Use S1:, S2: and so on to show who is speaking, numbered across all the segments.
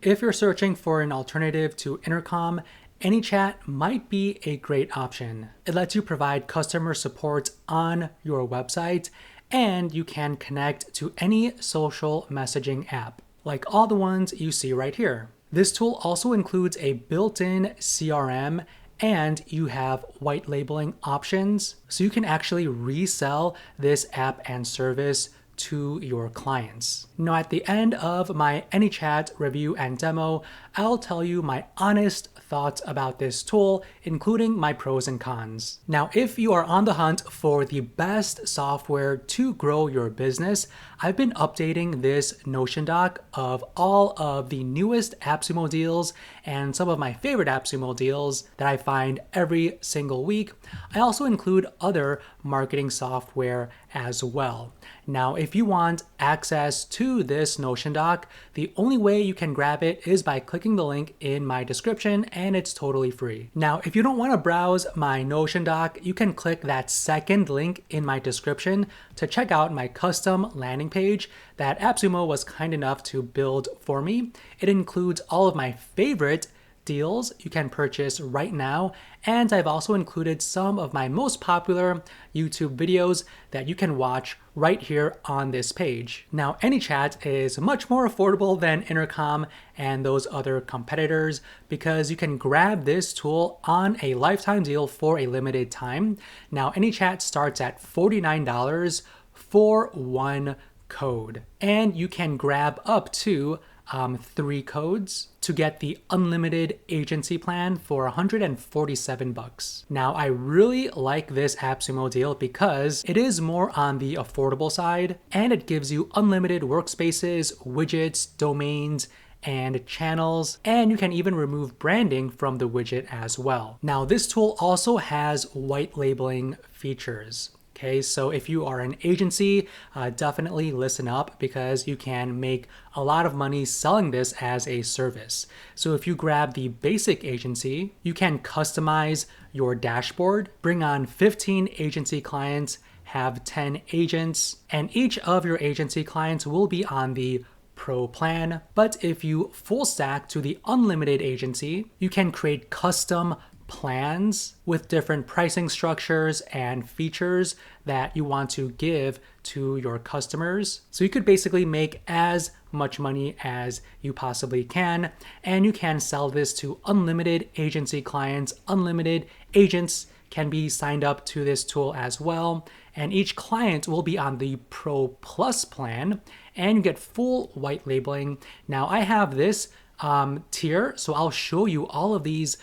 S1: If you're searching for an alternative to Intercom, AnyChat might be a great option. It lets you provide customer support on your website, and you can connect to any social messaging app, like all the ones you see right here. This tool also includes a built-in CRM, and you have white labeling options, so you can actually resell this app and service to your clients. Now, at the end of my AnyChat review and demo, I'll tell you my honest thoughts about this tool, including my pros and cons. Now, if you are on the hunt for the best software to grow your business, I've been updating this Notion doc of all of the newest AppSumo deals and some of my favorite AppSumo deals that I find every single week. I also include other marketing software as well. Now, if you want access to this Notion doc, the only way you can grab it is by clicking the link in my description, and it's totally free. Now, if you don't want to browse my Notion doc, you can click that second link in my description to check out my custom landing page that AppSumo was kind enough to build for me. It includes all of my favorite deals you can purchase right now, and I've also included some of my most popular YouTube videos that you can watch right here on this page. Now, AnyChat is much more affordable than Intercom and those other competitors because you can grab this tool on a lifetime deal for a limited time. Now, AnyChat starts at $49 for one code, and you can grab up to 3 codes to get the unlimited agency plan for $147. Now, I really like this AppSumo deal because it is more on the affordable side, and it gives you unlimited workspaces, widgets, domains, and channels, and you can even remove branding from the widget as well. Now, this tool also has white labeling features. Okay, so if you are an agency, definitely listen up because you can make a lot of money selling this as a service. So if you grab the basic agency, you can customize your dashboard, bring on 15 agency clients, have 10 agents, and each of your agency clients will be on the Pro plan. But if you full stack to the unlimited agency, you can create custom plans with different pricing structures and features that you want to give to your customers. So you could basically make as much money as you possibly can, and you can sell this to unlimited agency clients. Unlimited agents can be signed up to this tool as well, and each client will be on the Pro Plus plan, and you get full white labeling. Now, I have this tier, so I'll show you all of these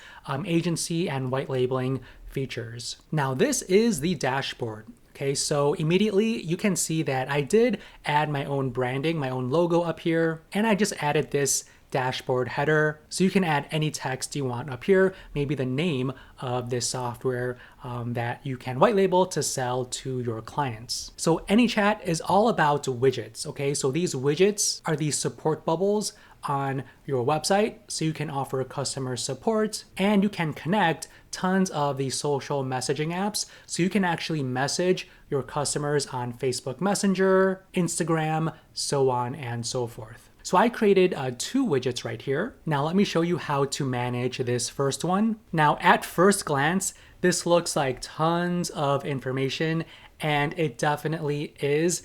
S1: agency and white labeling features. Now, this is the dashboard. Okay, so immediately you can see that I did add my own branding, my own logo up here, and I just added this dashboard header. So you can add any text you want up here, maybe the name of this software that you can white label to sell to your clients. So AnyChat is all about widgets. Okay, so these widgets are the support bubbles on your website, so you can offer customer support, and you can connect tons of the social messaging apps, so you can actually message your customers on Facebook Messenger, Instagram, so on and so forth. So I created 2 widgets right here. Now let me show you how to manage this first one. Now, at first glance, this looks like tons of information, and it definitely is.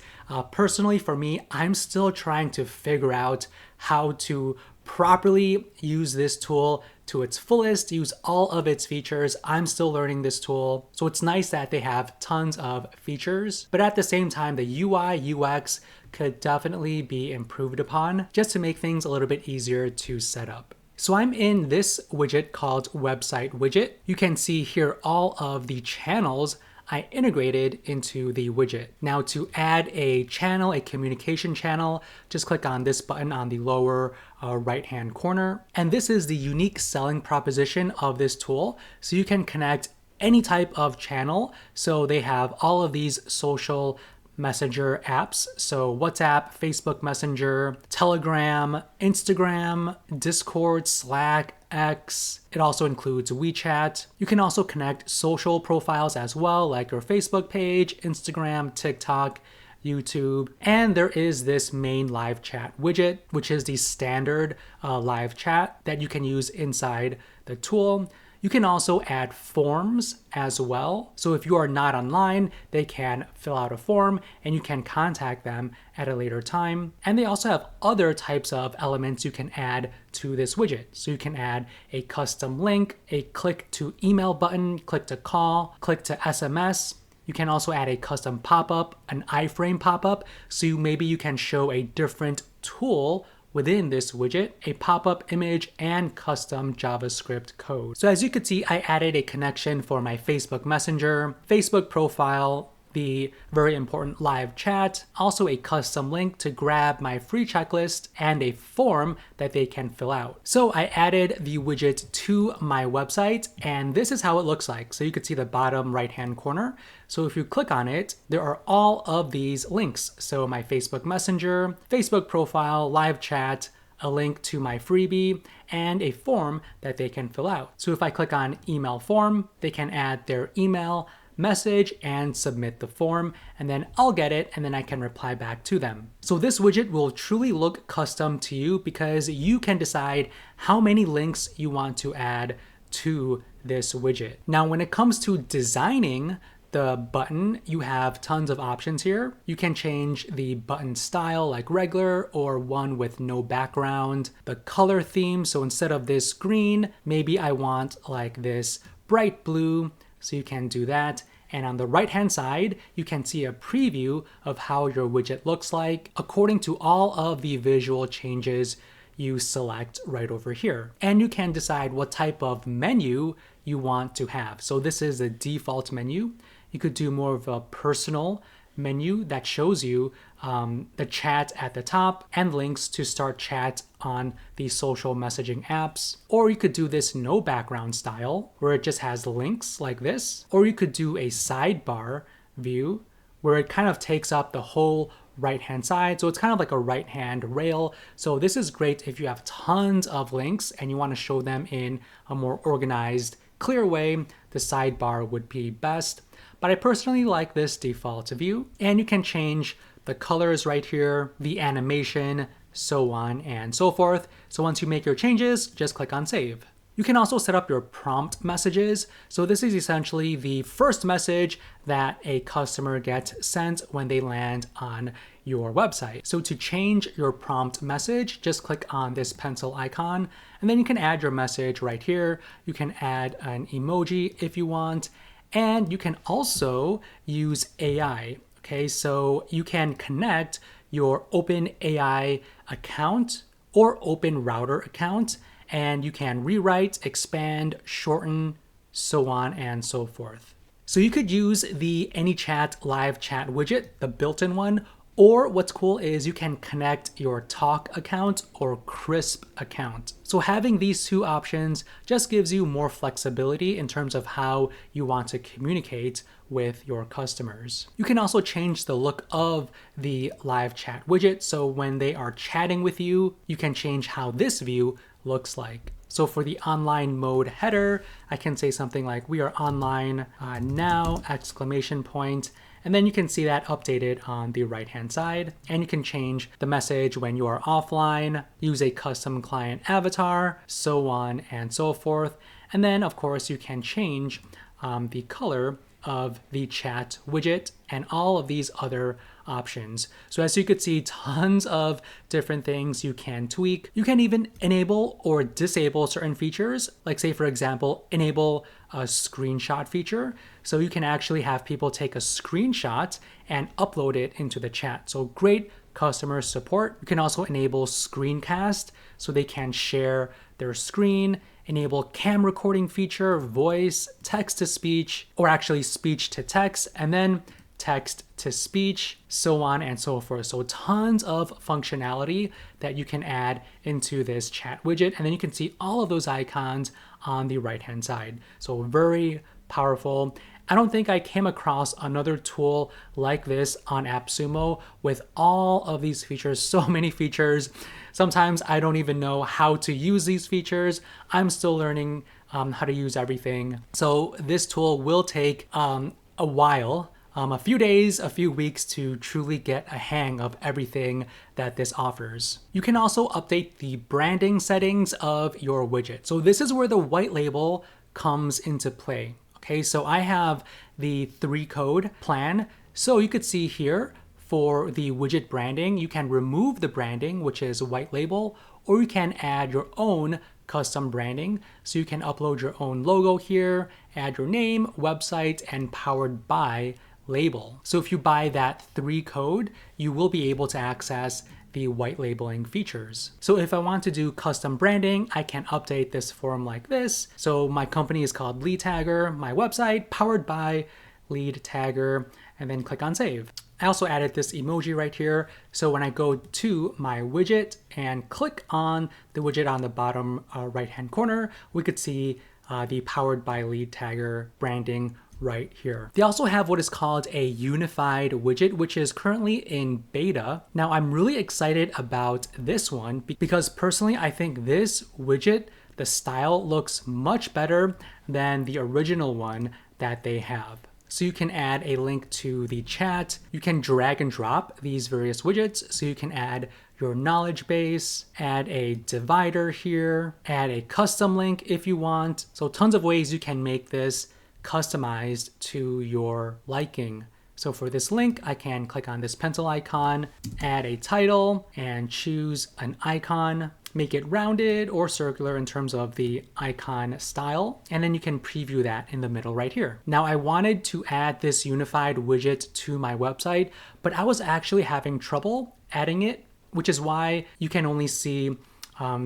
S1: Personally, for me, I'm still trying to figure out how to properly use this tool to its fullest, use all of its features. I'm still learning this tool. So it's nice that they have tons of features, but at the same time, the UI, UX could definitely be improved upon just to make things a little bit easier to set up. So I'm in this widget called Website Widget. You can see here all of the channels I integrated into the widget. Now, to add a channel, a communication channel, just click on this button on the lower right-hand corner. And this is the unique selling proposition of this tool. So you can connect any type of channel. So they have all of these social messenger apps. So WhatsApp, Facebook Messenger, Telegram, Instagram, Discord, Slack, X. It also includes WeChat. You can also connect social profiles as well, like your Facebook page, Instagram, TikTok, YouTube, and there is this main live chat widget, which is the standard live chat that you can use inside the tool. You can also add forms as well. So if you are not online, they can fill out a form and you can contact them at a later time. And they also have other types of elements you can add to this widget. So you can add a custom link, a click to email button, click to call, click to SMS. You can also add a custom pop-up, an iframe pop-up. So maybe you can show a different tool within this widget, a pop-up image, and custom JavaScript code. So as you can see, I added a connection for my Facebook Messenger, Facebook profile, the very important live chat, also a custom link to grab my free checklist, and a form that they can fill out. So I added the widget to my website, and this is how it looks like. So you can see the bottom right-hand corner. So if you click on it, there are all of these links. So my Facebook Messenger, Facebook profile, live chat, a link to my freebie, and a form that they can fill out. So if I click on email form, they can add their email, message, and submit the form, and then I'll get it and then I can reply back to them. So this widget will truly look custom to you because you can decide how many links you want to add to this widget. Now, when it comes to designing the button, you have tons of options here. You can change the button style like regular or one with no background, the color theme. So instead of this green, maybe I want like this bright blue. So you can do that. And on the right-hand side, you can see a preview of how your widget looks like according to all of the visual changes you select right over here. And you can decide what type of menu you want to have. So this is the default menu. You could do more of a personal menu that shows you the chat at the top and links to start chat on the social messaging apps. Or you could do this no background style where it just has links like this. Or you could do a sidebar view where it kind of takes up the whole right-hand side. So it's kind of like a right-hand rail. So this is great if you have tons of links and you want to show them in a more organized, clear way. The sidebar would be best. But I personally like this default view, and you can change the colors right here, the animation, so on and so forth. So once you make your changes, just click on save. You can also set up your prompt messages. So this is essentially the first message that a customer gets sent when they land on your website. So to change your prompt message, just click on this pencil icon, and then you can add your message right here. You can add an emoji if you want. And you can also use AI, okay? So you can connect your OpenAI account or OpenRouter account, and you can rewrite, expand, shorten, so on and so forth. So you could use the AnyChat live chat widget, the built-in one, or what's cool is you can connect your Tawk account or Crisp account. So having these two options just gives you more flexibility in terms of how you want to communicate with your customers. You can also change the look of the live chat widget. So when they are chatting with you, you can change how this view looks like. So for the online mode header, I can say something like, "We are online now!" exclamation point. And then you can see that updated on the right-hand side. And you can change the message when you are offline, use a custom client avatar, so on and so forth. And then, of course, you can change the color of the chat widget and all of these other options. So as you could see, tons of different things you can tweak. You can even enable or disable certain features, like say, for example, enable a screenshot feature. So you can actually have people take a screenshot and upload it into the chat. So great customer support. You can also enable screencast so they can share their screen, enable cam recording feature, voice, text to speech, or actually speech to text, and then text to speech, so on and so forth. So tons of functionality that you can add into this chat widget. And then you can see all of those icons on the right-hand side. So very powerful. I don't think I came across another tool like this on AppSumo with all of these features, so many features. Sometimes I don't even know how to use these features. I'm still learning how to use everything. So this tool will take a while a few days, a few weeks to truly get a hang of everything that this offers. You can also update the branding settings of your widget. So this is where the white label comes into play. Okay, so I have the 3-code plan. So you could see here for the widget branding, you can remove the branding, which is white label, or you can add your own custom branding. So you can upload your own logo here, add your name, website, and powered by label. So if you buy that 3-code, you will be able to access the white labeling features. So if I want to do custom branding, I can update this form like this. So my company is called Lead Tagger, my website powered by Lead Tagger, and then click on save. I also added this emoji right here. So when I go to my widget and click on the widget on the bottom right-hand corner, we could see the powered by Lead Tagger branding right here. They also have what is called a unified widget, which is currently in beta. Now I'm really excited about this one because personally, I think this widget, the style looks much better than the original one that they have. So you can add a link to the chat. You can drag and drop these various widgets. So you can add your knowledge base, add a divider here, add a custom link if you want. So tons of ways you can make this customized to your liking. So for this link, I can click on this pencil icon, add a title, and choose an icon. Make it rounded or circular in terms of the icon style. And then you can preview that in the middle right here. Now I wanted to add this unified widget to my website, but I was actually having trouble adding it, which is why you can only see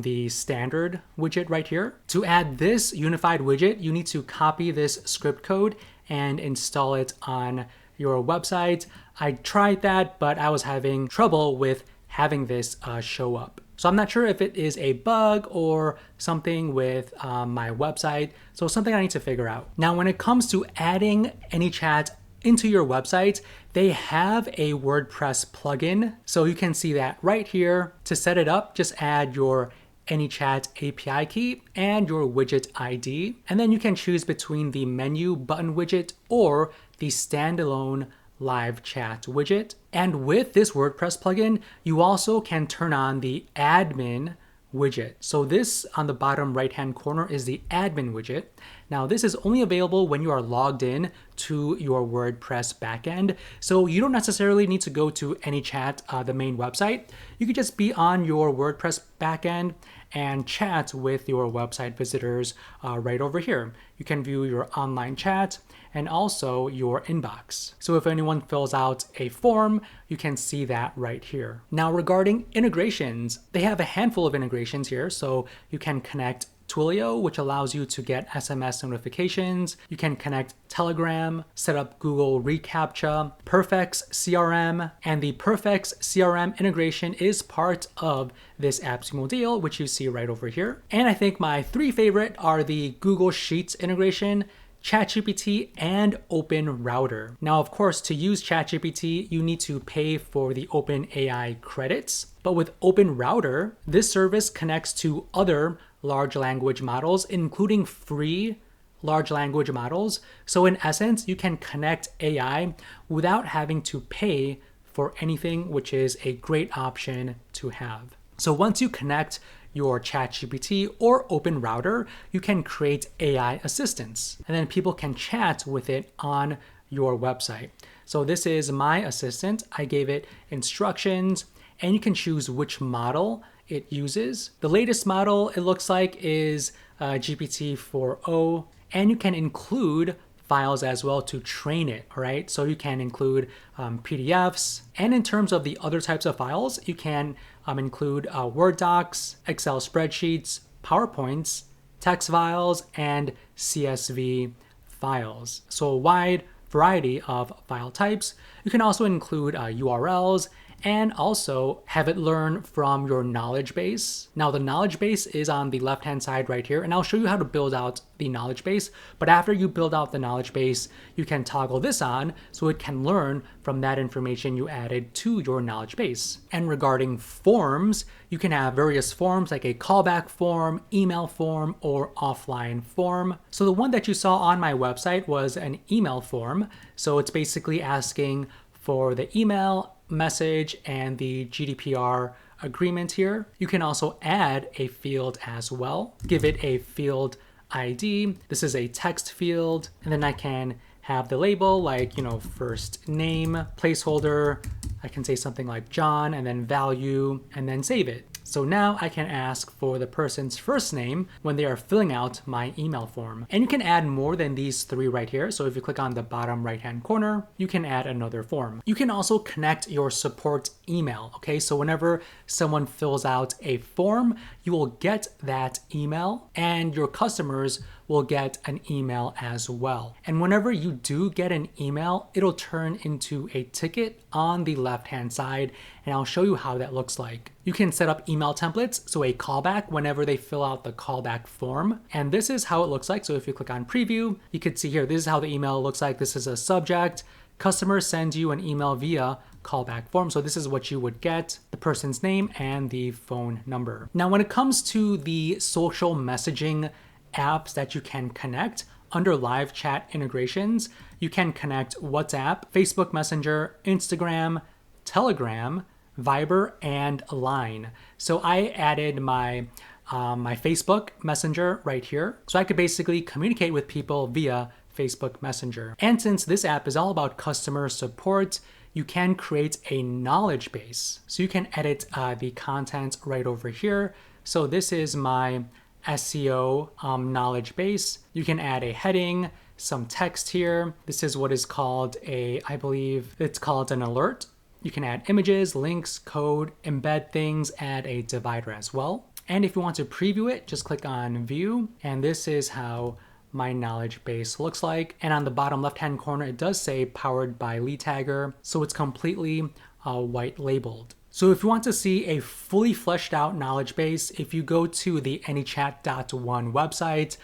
S1: the standard widget right here. To add this unified widget, you need to copy this script code and install it on your website. I tried that, but I was having trouble with having this show up. So I'm not sure if it is a bug or something with my website. So something I need to figure out. Now, when it comes to adding AnyChat into your website, they have a WordPress plugin. So you can see that right here. To set it up, just add your AnyChat API key and your widget ID. And then you can choose between the menu button widget or the standalone live chat widget. And with this WordPress plugin, you also can turn on the admin widget. So this on the bottom right-hand corner is the admin widget. Now this is only available when you are logged in to your WordPress backend. So you don't necessarily need to go to AnyChat, the main website. You could just be on your WordPress backend and chat with your website visitors right over here. You can view your online chat and also your inbox. So if anyone fills out a form, you can see that right here. Now regarding integrations, they have a handful of integrations here. So you can connect Twilio, which allows you to get SMS notifications. You can connect Telegram, set up Google reCAPTCHA, Perfect's CRM, and the Perfect's CRM integration is part of this AppSumo deal, which you see right over here. And I think my 3 favorite are the Google Sheets integration, ChatGPT, and OpenRouter. Now, of course, to use ChatGPT, you need to pay for the OpenAI credits. But with OpenRouter, this service connects to other large language models, including free large language models. So in essence, you can connect AI without having to pay for anything, which is a great option to have. So once you connect your ChatGPT or OpenRouter, you can create AI assistants, and then people can chat with it on your website. So this is my assistant. I gave it instructions, and you can choose which model it uses. The latest model, it looks like, is GPT-4o, and you can include files as well to train it, all right? So you can include PDFs, and in terms of the other types of files, you can include Word docs, Excel spreadsheets, PowerPoints, text files, and CSV files. So a wide variety of file types. You can also include URLs and also have it learn from your knowledge base. Now the knowledge base is on the left-hand side right here, and I'll show you how to build out the knowledge base. But after you build out the knowledge base, you can toggle this on so it can learn from that information you added to your knowledge base. And regarding forms, you can have various forms like a callback form, email form, or offline form. So the one that you saw on my website was an email form. So it's basically asking for the email, message, and the GDPR agreement here. You can also add a field as well. Give it a field ID. This is a text field, and then I can have the label like, first name, placeholder. I can say something like John, and then value, and then save it. So now I can ask for the person's first name when they are filling out my email form. And you can add more than these three right here. So if you click on the bottom right-hand corner, you can add another form. You can also connect your support email, okay? So whenever someone fills out a form, you will get that email and your customers will get an email as well. And whenever you do get an email, it'll turn into a ticket on the left-hand side, and I'll show you how that looks like. You can set up email templates, so a callback whenever they fill out the callback form. And this is how it looks like. So if you click on preview, you can see here, this is how the email looks like. This is a subject. Customer sends you an email via callback form. So this is what you would get, the person's name and the phone number. Now, when it comes to the social messaging apps that you can connect, under live chat integrations, you can connect WhatsApp, Facebook Messenger, Instagram, Telegram, Viber, and Line. So I added my Facebook Messenger right here. So I could basically communicate with people via Facebook Messenger. And since this app is all about customer support, you can create a knowledge base. So you can edit the content right over here. So this is my SEO knowledge base. You can add a heading, some text here. This is what is called I believe it's called an alert. You can add images, links, code, embed things, add a divider as well. And if you want to preview it, just click on view. And this is how my knowledge base looks like. And on the bottom left-hand corner, it does say powered by Lead Tagger. So it's completely white labeled. So if you want to see a fully fleshed out knowledge base, if you go to the AnyChat.one website,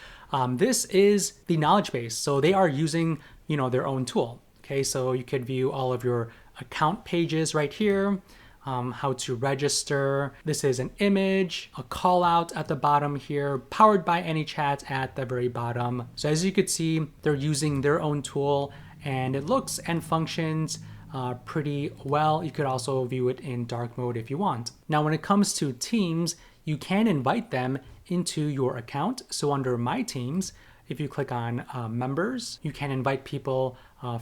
S1: this is the knowledge base. So they are using, their own tool. Okay, so you could view all of your account pages right here, how to register. This is an image, a call out at the bottom here, powered by AnyChat at the very bottom. So as you could see, they're using their own tool and it looks and functions pretty well. You could also view it in dark mode if you want. Now, when it comes to teams, you can invite them into your account. So under My Teams, if you click on members, you can invite people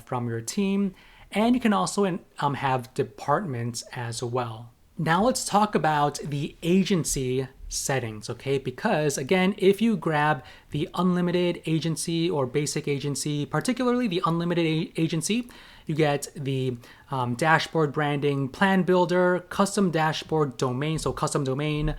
S1: from your team. And you can also have departments as well. Now let's talk about the agency settings, okay? Because again, if you grab the unlimited agency or basic agency, particularly the unlimited agency, you get the dashboard branding, plan builder, custom dashboard domain, so custom domain,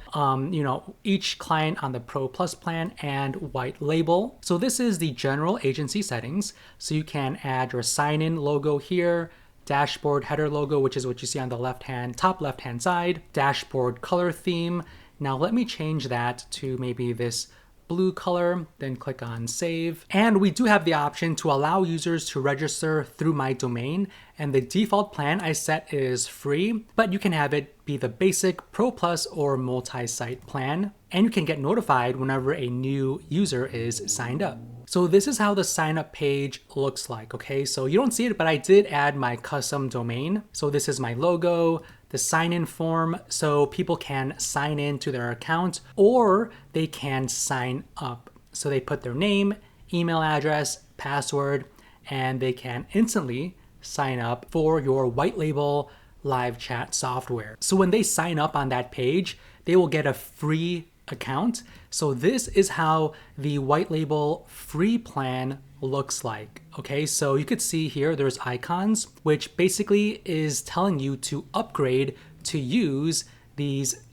S1: each client on the Pro Plus plan, and white label. So this is the general agency settings. So you can add your sign-in logo here, dashboard header logo, which is what you see on the top left-hand side, dashboard color theme. Now let me change that to maybe this blue color, then click on save. And we do have the option to allow users to register through my domain, and the default plan I set is free, but you can have it be the basic, Pro Plus, or multi-site plan, and you can get notified whenever a new user is signed up. So this is how the sign up page looks like, okay? So you don't see it, but I did add my custom domain. So this is my logo, the sign-in form, so people can sign in to their account or they can sign up. So they put their name, email address, password, and they can instantly sign up for your white label live chat software. So when they sign up on that page, they will get a free account. So this is how the white label free plan looks like. Okay, so you could see here there's icons, which basically is telling you to upgrade to use these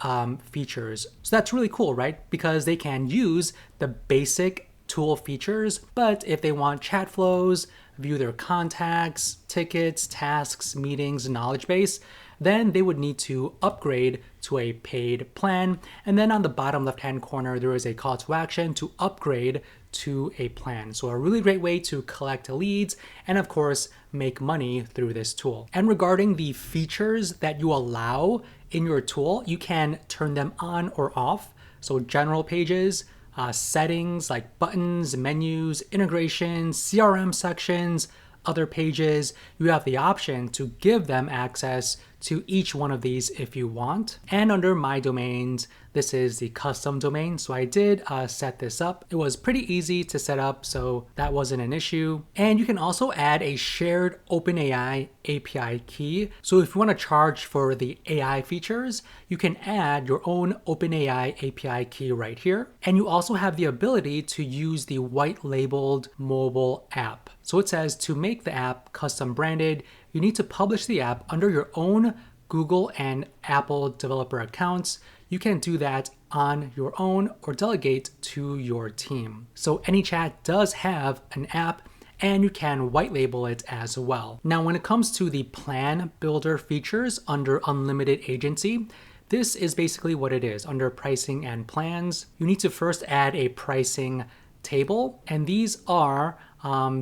S1: features. So that's really cool, right? Because they can use the basic tool features, but if they want chat flows, view their contacts, tickets, tasks, meetings, knowledge base, then they would need to upgrade to a paid plan. And then on the bottom left-hand corner, there is a call to action to upgrade to a plan. So a really great way to collect leads and of course make money through this tool. And regarding the features that you allow in your tool, you can turn them on or off. So general pages, settings like buttons, menus, integrations, CRM sections, other pages, you have the option to give them access to each one of these if you want. And under My Domains, this is the custom domain. So I did set this up. It was pretty easy to set up, so that wasn't an issue. And you can also add a shared OpenAI API key. So if you want to charge for the AI features, you can add your own OpenAI API key right here. And you also have the ability to use the white labeled mobile app. So it says to make the app custom branded, you need to publish the app under your own Google and Apple developer accounts. You can do that on your own or delegate to your team. So AnyChat does have an app and you can white label it as well. Now, when it comes to the plan builder features under unlimited agency, this is basically what it is. Under pricing and plans, you need to first add a pricing table, and these are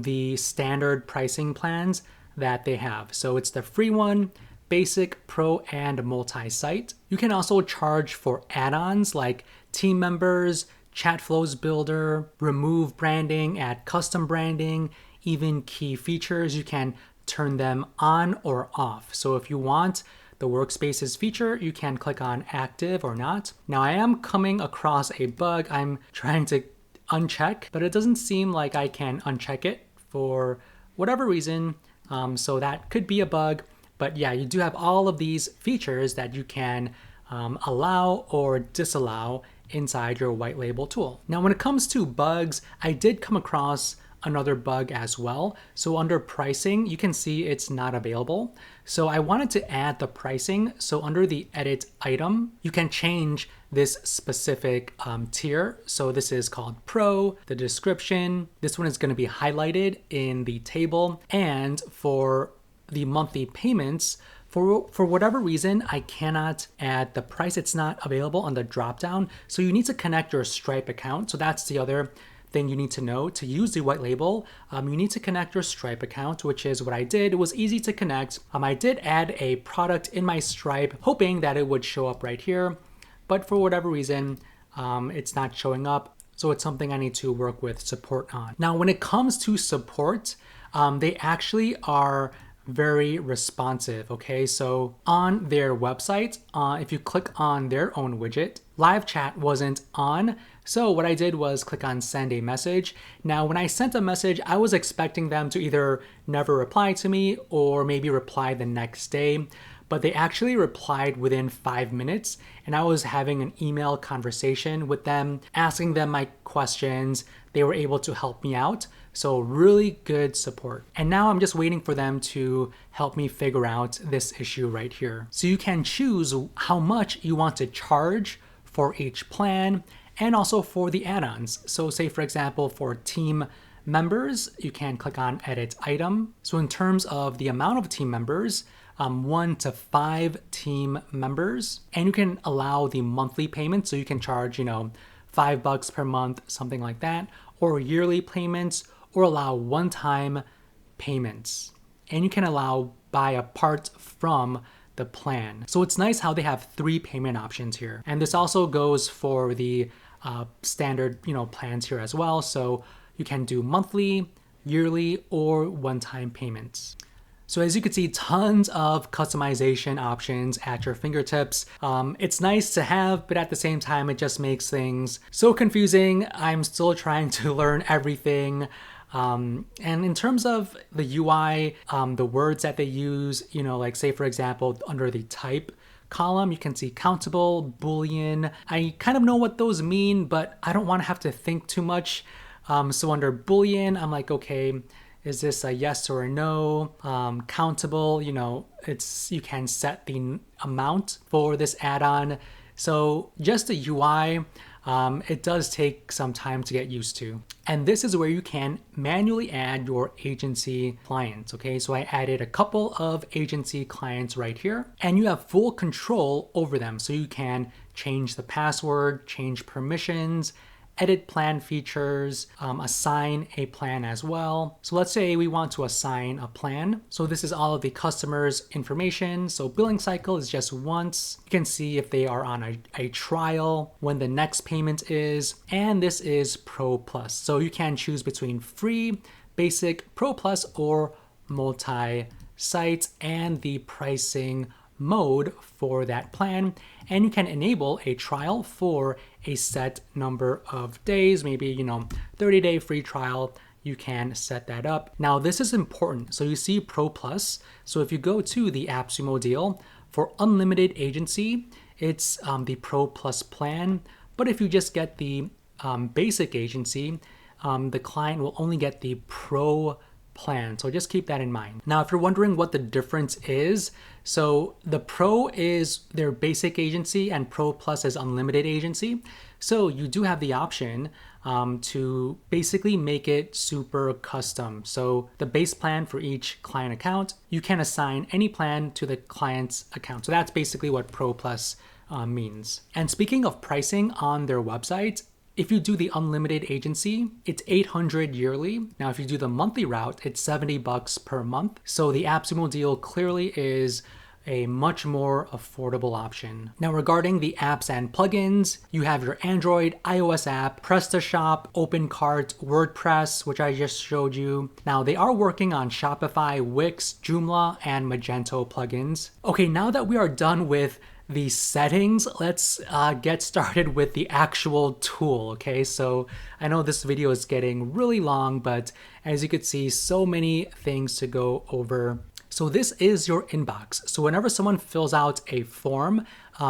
S1: the standard pricing plans that they have. So it's the free one, basic, pro, and multi-site. You can also charge for add-ons like team members, chat flows builder, remove branding, add custom branding, even key features. You can turn them on or off. So if you want the workspaces feature, you can click on active or not. Now I am coming across a bug. I'm trying to uncheck, but it doesn't seem like I can uncheck it for whatever reason. So that could be a bug, but yeah, you do have all of these features that you can allow or disallow inside your white label tool. Now, when it comes to bugs, I did come across another bug as well. So under pricing, you can see it's not available. So I wanted to add the pricing. So under the edit item, you can change this specific tier. So this is called Pro, the description. This one is going to be highlighted in the table. And for the monthly payments, for whatever reason, I cannot add the price. It's not available on the dropdown. So you need to connect your Stripe account. So that's the other thing you need to know. To use the white label, you need to connect your Stripe account, which is what I did. It was easy to connect. I did add a product in my Stripe, hoping that it would show up right here, but for whatever reason, it's not showing up. So it's something I need to work with support on. Now, when it comes to support, they actually are very responsive, okay? So on their website, if you click on their own widget, live chat wasn't on. So what I did was click on send a message. Now, when I sent a message, I was expecting them to either never reply to me or maybe reply the next day, but they actually replied within 5 minutes. And I was having an email conversation with them, asking them my questions. They were able to help me out. So really good support. And now I'm just waiting for them to help me figure out this issue right here. So you can choose how much you want to charge for each plan and also for the add-ons. So say, for example, for team members, you can click on edit item. So in terms of the amount of team members, 1 to 5 team members, and you can allow the monthly payment. So you can charge, $5 per month, something like that, or yearly payments, or allow one-time payments. And you can allow buy apart from the plan. So it's nice how they have 3 payment options here. And this also goes for the standard, plans here as well. So you can do monthly, yearly, or one-time payments. So as you can see, tons of customization options at your fingertips. It's nice to have, but at the same time, it just makes things so confusing. I'm still trying to learn everything. And in terms of the UI, the words that they use, like say, for example, under the type column, you can see countable, Boolean. I kind of know what those mean, but I don't want to have to think too much. So under Boolean, I'm like, okay, is this a yes or a no? Countable, you can set the amount for this add-on. So just the UI, it does take some time to get used to. And this is where you can manually add your agency clients, okay? So I added a couple of agency clients right here, and you have full control over them. So you can change the password, change permissions, edit plan features, assign a plan as well. So let's say we want to assign a plan. So this is all of the customer's information. So billing cycle is just once. You can see if they are on a trial, when the next payment is, and this is Pro Plus. So you can choose between free, basic, Pro Plus, or multi-site, and the pricing mode for that plan. And you can enable a trial for a set number of days, maybe 30-day free trial. You can set that up. Now this is important. So you see Pro Plus. So if you go to the AppSumo deal for unlimited agency, it's the Pro Plus plan. But if you just get the basic agency, the client will only get the Pro plan. So just keep that in mind. Now, if you're wondering what the difference is, so the Pro is their basic agency and Pro Plus is unlimited agency. So you do have the option to basically make it super custom. So the base plan for each client account, you can assign any plan to the client's account. So that's basically what Pro Plus means. And speaking of pricing on their website, if you do the unlimited agency, it's $800 yearly. Now, if you do the monthly route, it's $70 per month. So the AppSumo deal clearly is a much more affordable option. Now, regarding the apps and plugins, you have your Android, iOS app, PrestaShop, OpenCart, WordPress, which I just showed you. Now, they are working on Shopify, Wix, Joomla, and Magento plugins. Okay, now that we are done with the settings, let's get started with the actual tool, okay? So I know this video is getting really long, but as you could see, so many things to go over. So this is your inbox. So whenever someone fills out a form,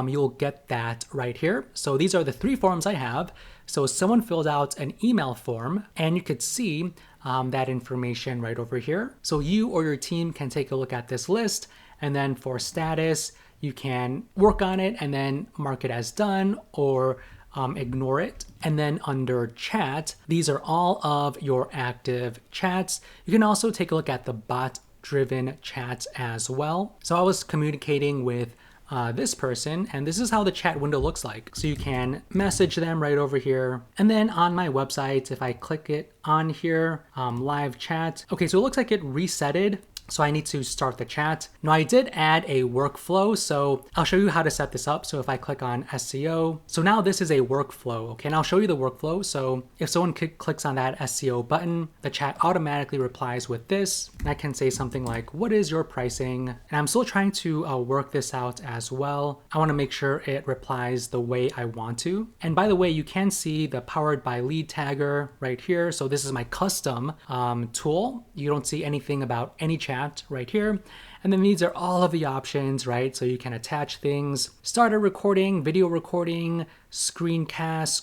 S1: you'll get that right here. So these are the 3 forms I have. So someone filled out an email form, and you could see that information right over here. So you or your team can take a look at this list, and then for status, you can work on it and then mark it as done or ignore it. And then under chat, these are all of your active chats. You can also take a look at the bot-driven chats as well. So I was communicating with this person, and this is how the chat window looks like. So you can message them right over here. And then on my website, if I click it on here, live chat. Okay, so it looks like it resetted. So I need to start the chat. Now I did add a workflow, so I'll show you how to set this up. So if I click on SEO, so now this is a workflow, okay? And I'll show you the workflow. So if someone clicks on that SEO button, the chat automatically replies with this. And I can say something like, what is your pricing? And I'm still trying to work this out as well. I wanna make sure it replies the way I want to. And by the way, you can see the powered by lead tagger right here. So this is my custom tool. You don't see anything about AnyChat right here. And then these are all of the options, right? So you can attach things, start a recording, video recording, screencast,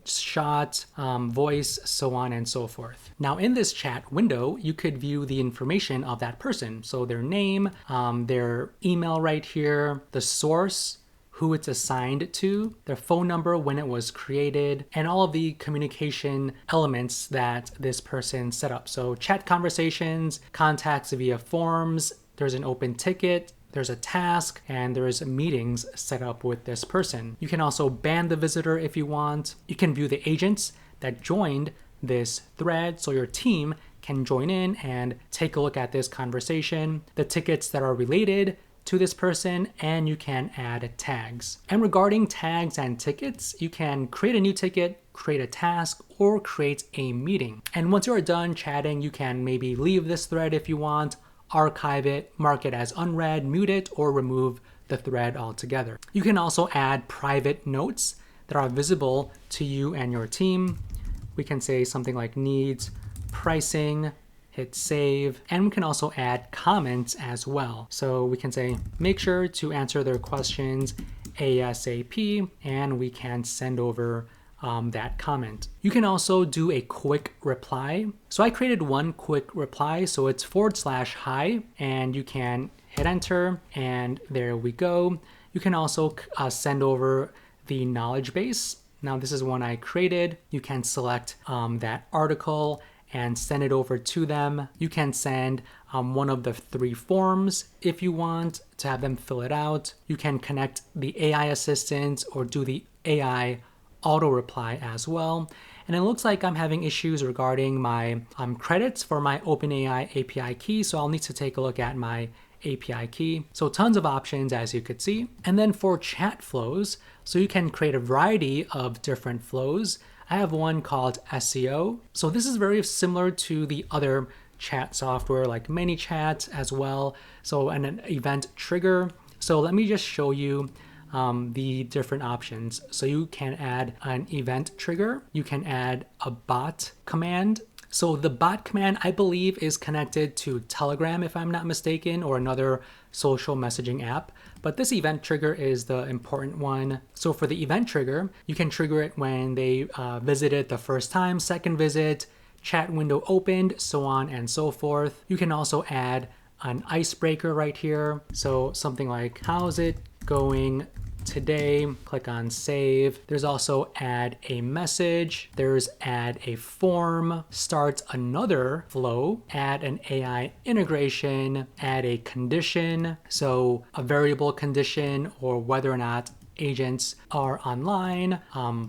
S1: screenshot, voice, so on and so forth. Now in this chat window, you could view the information of that person. So their name, their email right here, the source, who it's assigned to, their phone number when it was created, and all of the communication elements that this person set up. So chat conversations, contacts via forms, there's an open ticket, there's a task, and there's meetings set up with this person. You can also ban the visitor if you want. You can view the agents that joined this thread, so your team can join in and take a look at this conversation, the tickets that are related to this person, and you can add tags. And regarding tags and tickets, you can create a new ticket, create a task, or create a meeting. And once you are done chatting, you can maybe leave this thread if you want, archive it, mark it as unread, mute it, or remove the thread altogether. You can also add private notes that are visible to you and your team. We can say something like needs pricing, hit save, and we can also add comments as well. So we can say, make sure to answer their questions ASAP, and we can send over that comment. You can also do a quick reply. So I created one quick reply, so it's /hi, and you can hit enter, and there we go. You can also send over the knowledge base. Now this is one I created. You can select that article and send it over to them. You can send one of the 3 forms if you want to have them fill it out. You can connect the AI assistant or do the AI auto reply as well. And it looks like I'm having issues regarding my credits for my OpenAI API key. So I'll need to take a look at my API key. So tons of options, as you could see. And then for chat flows, so you can create a variety of different flows. I have one called SEO. So this is very similar to the other chat software like AnyChat as well. So an event trigger. So let me just show you the different options. So you can add an event trigger. You can add a bot command. So the bot command, I believe, is connected to Telegram, if I'm not mistaken, or another social messaging app. But this event trigger is the important one. So for the event trigger, you can trigger it when they visited the first time, second visit, chat window opened, so on and so forth. You can also add an icebreaker right here. So something like, how's it going today? Click on save. There's also add a message. There's add a form, start another flow, add an AI integration, add a condition. So a variable condition or whether or not agents are online,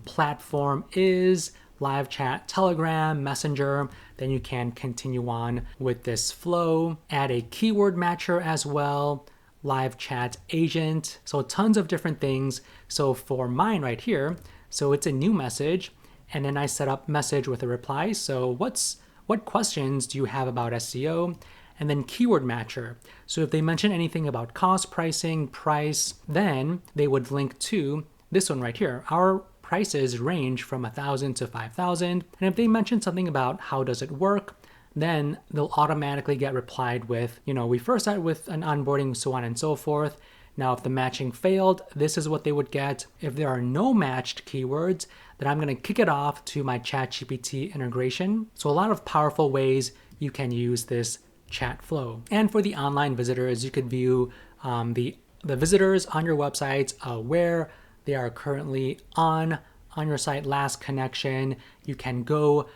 S1: platform is live chat, Telegram, Messenger. Then you can continue on with this flow, add a keyword matcher as well, live chat agent. So tons of different things. So for mine right here, so it's a new message, and then I set up message with a reply. So what questions do you have about SEO? And then keyword matcher. So if they mention anything about cost, pricing, price, then they would link to this one right here. Our prices range from 1,000 to 5,000. And if they mention something about how does it work, then they'll automatically get replied with, we first started with an onboarding, so on and so forth. Now, if the matching failed, this is what they would get. If there are no matched keywords, then I'm going to kick it off to my ChatGPT integration. So a lot of powerful ways you can use this chat flow. And for the online visitors, you could view the visitors on your website, where they are currently on your site, last connection. You can go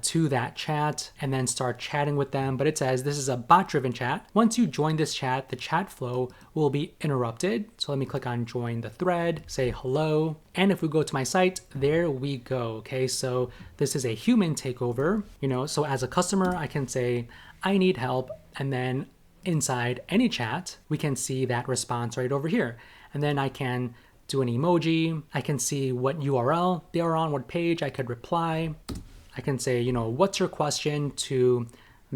S1: to that chat and then start chatting with them. But it says this is a bot-driven chat. Once you join this chat, the chat flow will be interrupted. So let me click on join the thread, say hello. And if we go to my site, there we go. Okay, so this is a human takeover. So as a customer, I can say, I need help. And then inside AnyChat, we can see that response right over here. And then I can do an emoji. I can see what URL they are on, what page I could reply. I can say, what's your question to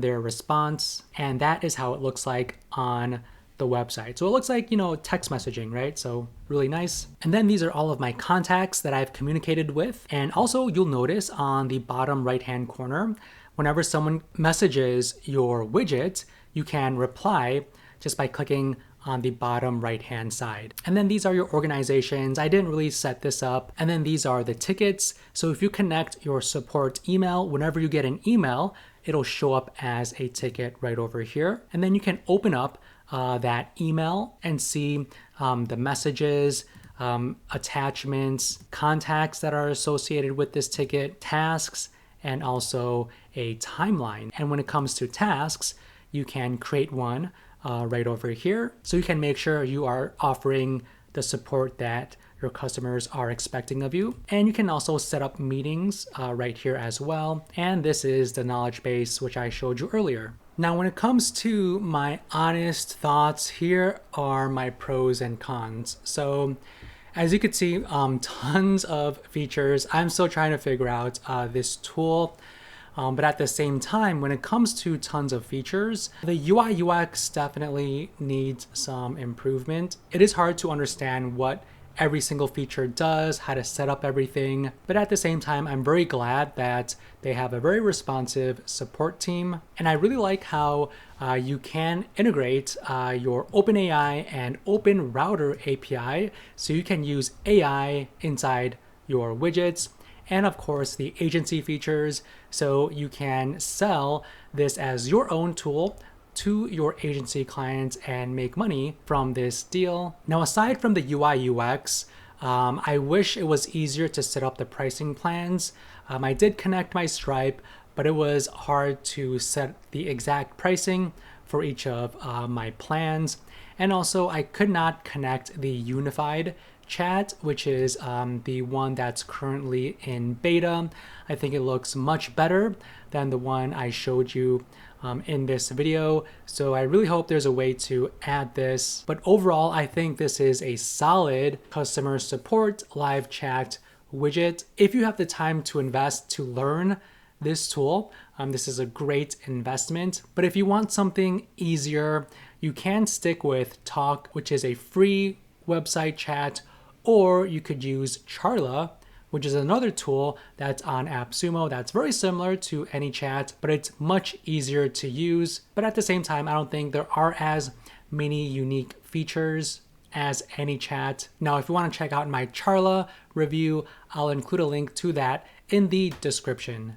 S1: their response. And that is how it looks like on the website. So it looks like, text messaging, right? So really nice. And then these are all of my contacts that I've communicated with. And also you'll notice on the bottom right-hand corner, whenever someone messages your widget, you can reply just by clicking on the bottom right-hand side. And then these are your organizations. I didn't really set this up. And then these are the tickets. So if you connect your support email, whenever you get an email, it'll show up as a ticket right over here. And then you can open up that email and see the messages, attachments, contacts that are associated with this ticket, tasks, and also a timeline. And when it comes to tasks, you can create one right over here. So you can make sure you are offering the support that your customers are expecting of you. And you can also set up meetings right here as well. And this is the knowledge base, which I showed you earlier. Now, when it comes to my honest thoughts, here are my pros and cons. So as you can see, tons of features. I'm still trying to figure out this tool. But at the same time, when it comes to tons of features, the UI UX definitely needs some improvement. It is hard to understand what every single feature does, how to set up everything. But at the same time, I'm very glad that they have a very responsive support team. And I really like how you can integrate your OpenAI and OpenRouter API, so you can use AI inside your widgets. And of course, the agency features, so you can sell this as your own tool to your agency clients and make money from this deal. Now, aside from the UI UX, I wish it was easier to set up the pricing plans. I did connect my Stripe, but it was hard to set the exact pricing for each of my plans. And also I could not connect the unified chat, which is the one that's currently in beta. I think it looks much better than the one I showed you in this video. So I really hope there's a way to add this. But overall, I think this is a solid customer support live chat widget. If you have the time to invest to learn this tool, this is a great investment. But if you want something easier, you can stick with Tawk, which is a free website chat, or you could use Charla, which is another tool that's on AppSumo that's very similar to AnyChat, but it's much easier to use. But at the same time, I don't think there are as many unique features as AnyChat. Now, if you want to check out my Charla review, I'll include a link to that in the description.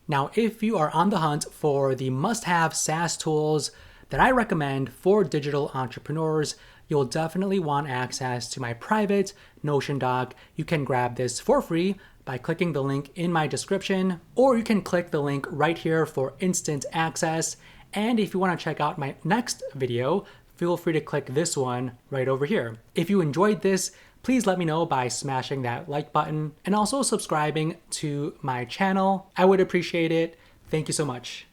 S1: Now, if you are on the hunt for the must-have SaaS tools that I recommend for digital entrepreneurs, you'll definitely want access to my private Notion doc. You can grab this for free by clicking the link in my description, or you can click the link right here for instant access. And if you want to check out my next video, feel free to click this one right over here. If you enjoyed this, please let me know by smashing that like button and also subscribing to my channel. I would appreciate it. Thank you so much.